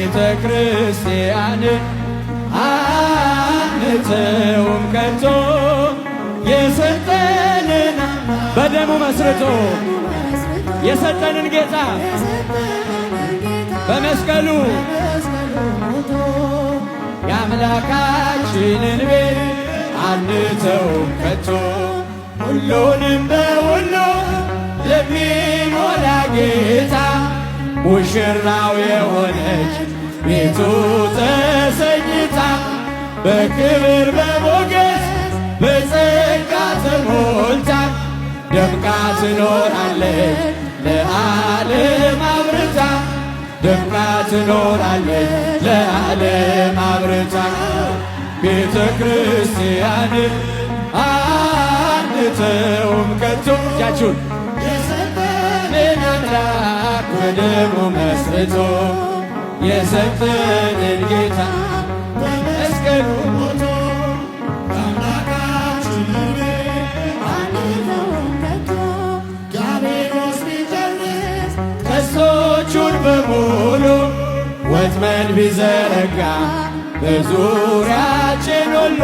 ቤተ ክርስቲያን አንተውም ከቶ የሰጠንን በደሙ መስርቶ የሰጠንን ጌታ በመስቀሉ የአምላካችንን ቤት አንተውም ከቶ ሁሉንም በሁሉ ለሚሞላ ጌታ ሙሽራው የሆነች ቤቱ ተሰኝታ በክብር በሞገስ በጸጋ ተሞልታ ደምቃ ትኖራለች ለዓለም አብርታ ደምቃ ትኖራለች ለዓለም አብርታ ቤተ ክርስቲያን አንተውም ከቶ እጃችሁን የሰጠንን አምላክ በደሙ መስርቶ የሰጠንን ጌታ በመስቀሉ ሞቶ አምላካችንን አንተውም ከቶ ዲያብሎስ ቢጨርስ ቀስቶቹን በሙሉ ወጥመድ ቢዘረጋ በዙሪያችን ሁሉ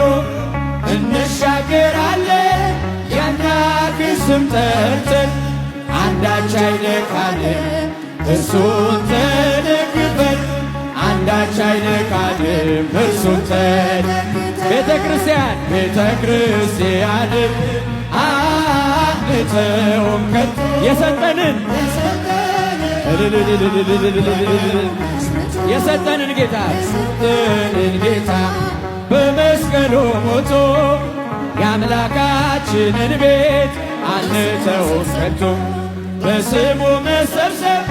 እንሻገራለን የአምላክ ስም ጠርተን አንዳች አይነካንም እርሱን ተደግፈን አንዳች አይነካንም እርሱን ቤተ ክርስቲያን አንተውም ከቶ የሰጠንን ጌታ በመስቀሉ ሞቶ የአምላካችንን ቤት አንተውም ከቶ በስሙ መሰብሰብ